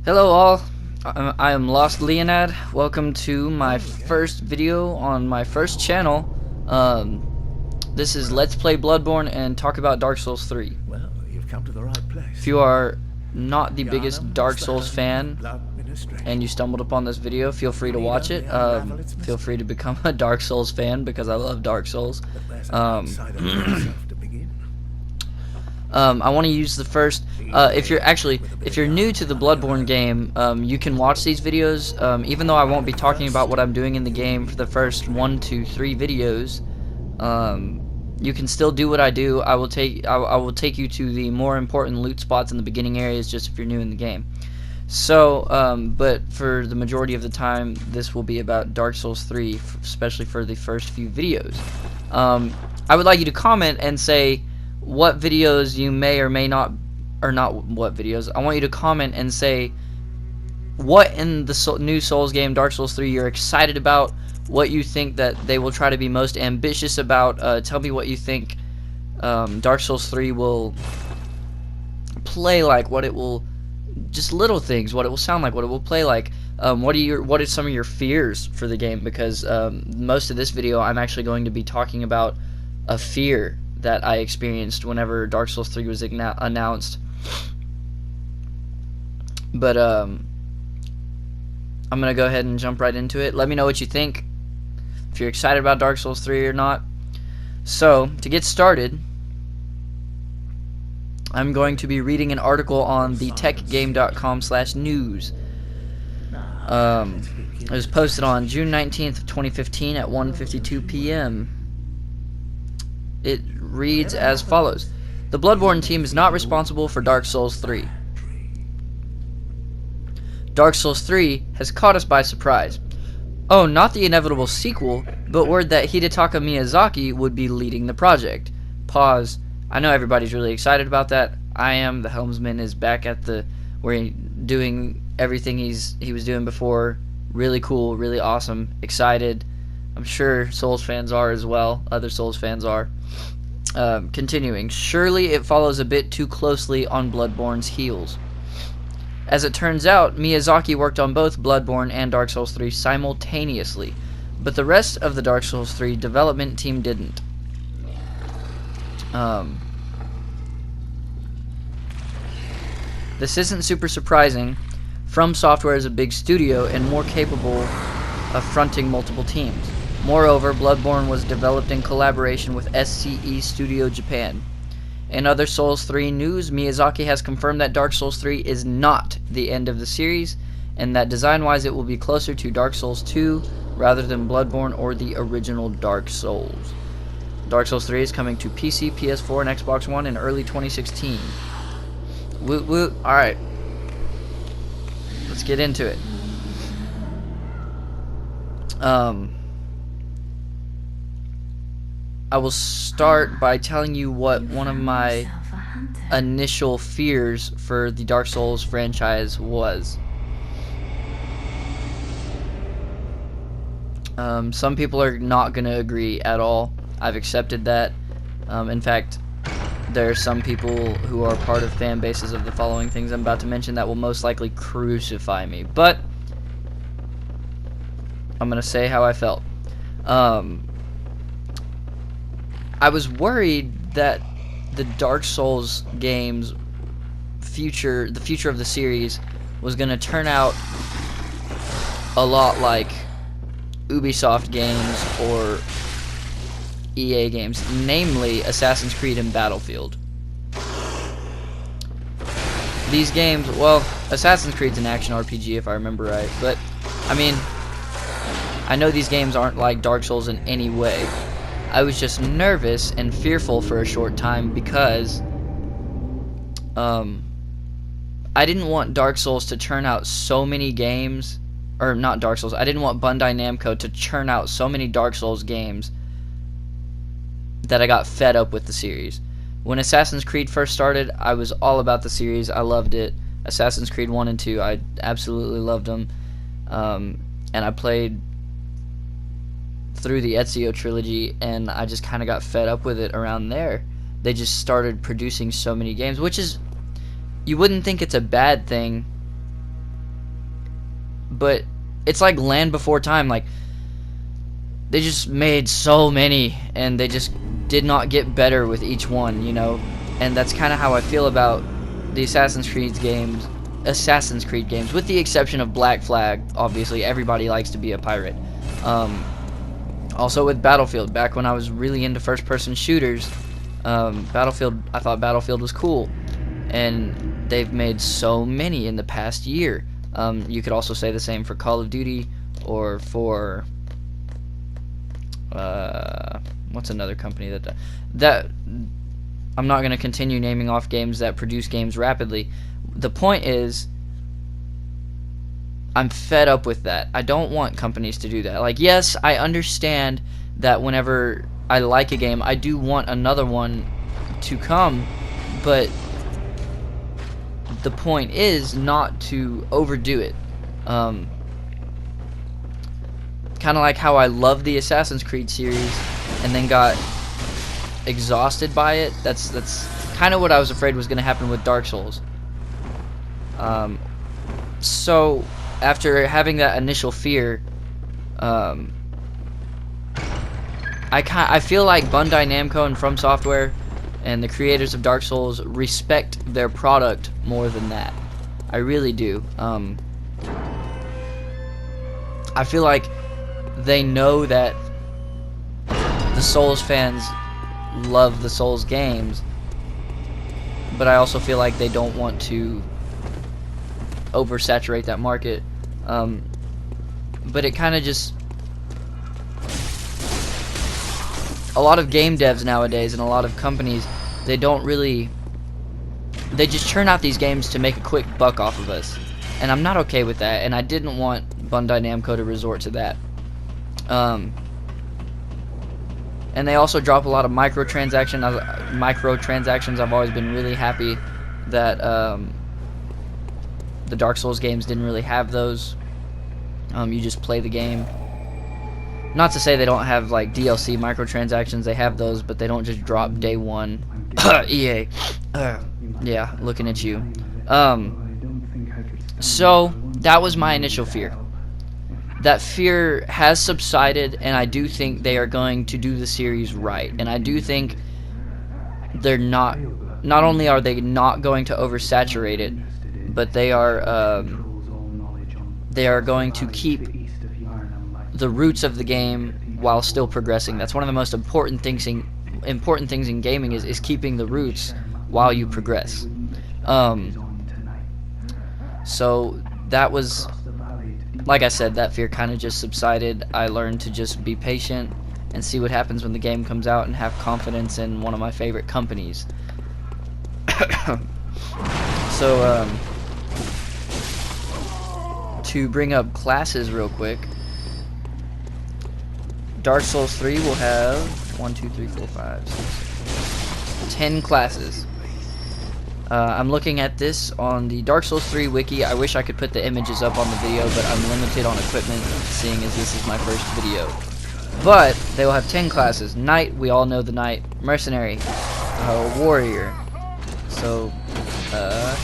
Hello all, I am o-LostLeinad. Welcome to my first video on my first channel. This is Let's Play Bloodborne and talk about Dark Souls 3. Well, you've come to the right place. If you are not the biggest Dark Souls fan and you stumbled upon this video, feel free to watch it. Feel free to become a Dark Souls fan because I love Dark Souls. I want to use the first. If you're new to the Bloodborne game, you can watch these videos. Even though I won't be talking about what I'm doing in the game for the first 1, 2, 3 videos, you can still do what I do. I will take you to the more important loot spots in the beginning areas, just if you're new in the game. So, but for the majority of the time, this will be about Dark Souls 3, especially for the first few videos. I would like you to comment and say what videos you may or may not, or not what videos. I want you to comment and say what in the new Souls game, Dark Souls 3, you're excited about, what you think that they will try to be most ambitious about. Tell me what you think Dark Souls 3 will play like, what it will, just little things, what it will sound like, what it will play like. What are some of your fears for the game? Because most of this video I'm actually going to be talking about a fear that I experienced whenever Dark Souls 3 was announced. But I'm gonna go ahead and jump right into it. Let me know what you think, if you're excited about Dark Souls 3 or not. So, to get started, I'm going to be reading an article on thetechgame.com/news. It was posted on June 19th, 2015 at 1:52 p.m. It reads as follows: the Bloodborne team is not responsible for Dark Souls 3. Dark Souls 3 has caught us by surprise. Oh, not the inevitable sequel, but word that Hidetaka Miyazaki would be leading the project. Pause. I know everybody's really excited about that. I am. The helmsman is back at doing everything he was doing before. Really cool, really awesome, excited. I'm sure Souls fans are as well. Other Souls fans are. Continuing. Surely it follows a bit too closely on Bloodborne's heels. As it turns out, Miyazaki worked on both Bloodborne and Dark Souls 3 simultaneously, but the rest of the Dark Souls 3 development team didn't. This isn't super surprising. From Software is a big studio and more capable of fronting multiple teams. Moreover, Bloodborne was developed in collaboration with SCE Studio Japan. In other Souls 3 news, Miyazaki has confirmed that Dark Souls 3 is not the end of the series, and that design-wise it will be closer to Dark Souls 2 rather than Bloodborne or the original Dark Souls. Dark Souls 3 is coming to PC, PS4, and Xbox One in early 2016. Woot woot. Alright. Let's get into it. I will start by telling you what one of my initial fears for the Dark Souls franchise was. Some people are not going to agree at all. I've accepted that. In fact, there are some people who are part of fan bases of the following things I'm about to mention that will most likely crucify me. But I'm going to say how I felt. I was worried that the Dark Souls games the future of the series was going to turn out a lot like Ubisoft games or EA games, namely Assassin's Creed and Battlefield. These games, well, Assassin's Creed's an action RPG if I remember right, but I mean, I know these games aren't like Dark Souls in any way. I was just nervous and fearful for a short time because I didn't want Dark Souls to churn out so many games, or not Dark Souls, I didn't want Bandai Namco to churn out so many Dark Souls games that I got fed up with the series. When Assassin's Creed first started, I was all about the series. I loved it. Assassin's Creed 1 and 2, I absolutely loved them. And I played through the Ezio trilogy, and I just kind of got fed up with it around there. They just started producing so many games, which is, you wouldn't think it's a bad thing but it's like Land Before Time. Like, they just made so many, and they just did not get better with each one, you know. And that's kind of how I feel about the Assassin's Creed games, with the exception of Black Flag. Obviously, everybody likes to be a pirate. Also with Battlefield, back when I was really into first-person shooters, I thought Battlefield was cool, and they've made so many in the past year. You could also say the same for Call of Duty, or for what's another company that I'm not going to continue naming off games that produce games rapidly. The point is, I'm fed up with that. I don't want companies to do that. Like, yes, I understand that whenever I like a game, I do want another one to come, but the point is not to overdo it. Kind of like how I love the Assassin's Creed series and then got exhausted by it. That's kind of what I was afraid was going to happen with Dark Souls. So after having that initial fear, I feel like Bandai Namco and From Software and the creators of Dark Souls respect their product more than that. I really do. I feel like they know that the Souls fans love the Souls games, but I also feel like they don't want to oversaturate that market. But it kind of just, a lot of game devs nowadays and a lot of companies, they just churn out these games to make a quick buck off of us, and I'm not okay with that, and I didn't want Bandai Namco to resort to that. And they also drop a lot of microtransactions. I've always been really happy that the Dark Souls games didn't really have those. You just play the game. Not to say they don't have like DLC microtransactions, they have those, but they don't just drop day one. EA. Yeah, looking at you. So that was my initial fear. That fear has subsided, and I do think they are going to do the series right. And I do think they're not only are they not going to oversaturate it, but they are going to keep the roots of the game while still progressing. That's one of the most important things in gaming is keeping the roots while you progress. So that was, like I said, that fear kind of just subsided. I learned to just be patient and see what happens when the game comes out and have confidence in one of my favorite companies. So, to bring up classes real quick, Dark Souls 3 will have 10 classes. I'm looking at this on the Dark Souls 3 wiki. I wish I could put the images up on the video, but I'm limited on equipment, seeing as this is my first video. But they will have 10 classes. Knight, we all know the Knight. Mercenary, Warrior. So,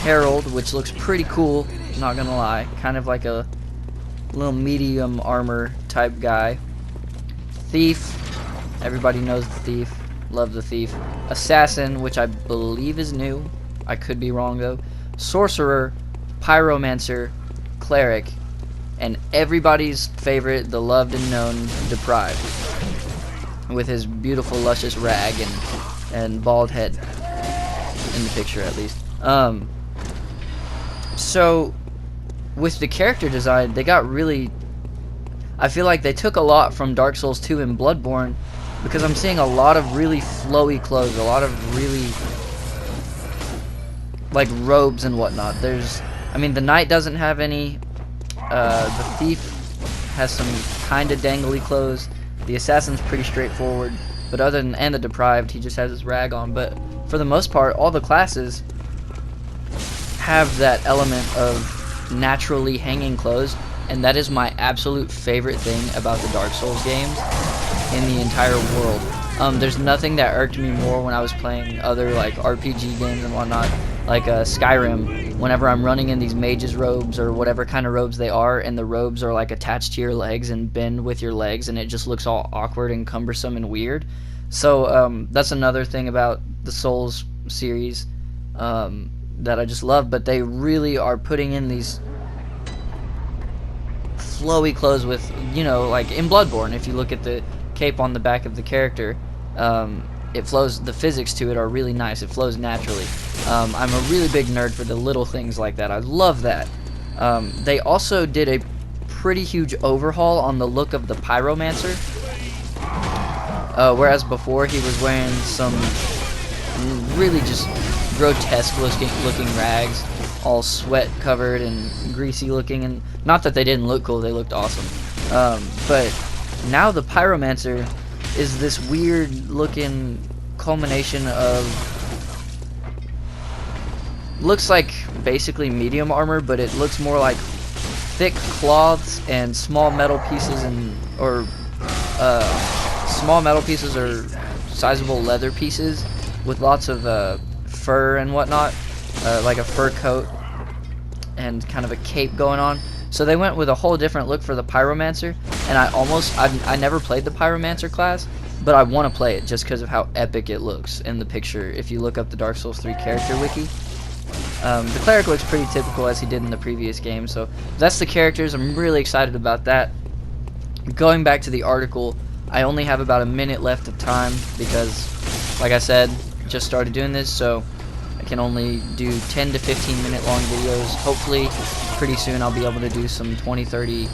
Herald, which looks pretty cool, not gonna lie. Kind of like a little medium armor type guy. Thief, everybody knows the Thief. Love the Thief. Assassin, which I believe is new. I could be wrong though. Sorcerer, Pyromancer, Cleric, and everybody's favorite, the loved and known Deprived, with his beautiful luscious rag and bald head in the picture at least. So with the character design, they got really, I feel like they took a lot from Dark Souls 2 and Bloodborne, because I'm seeing a lot of really flowy clothes, a lot of really like robes and whatnot. The Knight doesn't have any. The Thief has some kind of dangly clothes. The Assassin's pretty straightforward, but and the Deprived, he just has his rag on. But for the most part, all the classes have that element of naturally hanging clothes, and that is my absolute favorite thing about the Dark Souls games in the entire world. There's nothing that irked me more when I was playing other like RPG games and whatnot like Skyrim, whenever I'm running in these mage's robes or whatever kind of robes they are, and the robes are like attached to your legs and bend with your legs, and it just looks all awkward and cumbersome and weird. So that's another thing about the Souls series that I just love. But they really are putting in these flowy clothes with, you know, like in Bloodborne, if you look at the cape on the back of the character, it flows, the physics to it are really nice, it flows naturally. I'm a really big nerd for the little things like that. I love that. They also did a pretty huge overhaul on the look of the Pyromancer, whereas before he was wearing some really just grotesque looking rags, all sweat covered and greasy looking, and not that they didn't look cool, they looked awesome. But now the Pyromancer is this weird looking culmination of, looks like basically medium armor, but it looks more like thick cloths and small metal pieces, and or sizable leather pieces with lots of fur and whatnot, like a fur coat and kind of a cape going on. So they went with a whole different look for the Pyromancer, and I never played the Pyromancer class, but I want to play it just because of how epic it looks in the picture. If you look up the Dark Souls 3 character wiki, the cleric looks pretty typical as he did in the previous game. So that's the characters. I'm really excited about that. Going back to the article, I only have about a minute left of time because, like I said, just started doing this, so I can only do 10 to 15 minute long videos. Hopefully pretty soon I'll be able to do some 20-30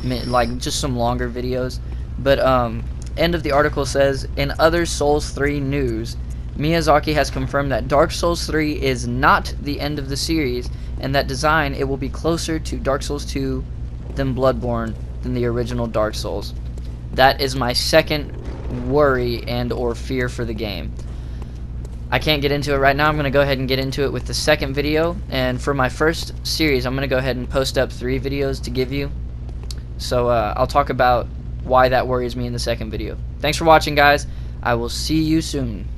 minute, like just some longer videos. But end of the article says, in other Souls 3 news, Miyazaki has confirmed that Dark Souls 3 is not the end of the series, and that design it will be closer to Dark Souls 2 than Bloodborne than the original Dark Souls. That is my second worry and or fear for the game. I can't get into it right now. I'm going to go ahead and get into it with the second video, and for my first series I'm going to go ahead and post up 3 videos to give you. So I'll talk about why that worries me in the second video. Thanks for watching, guys. I will see you soon.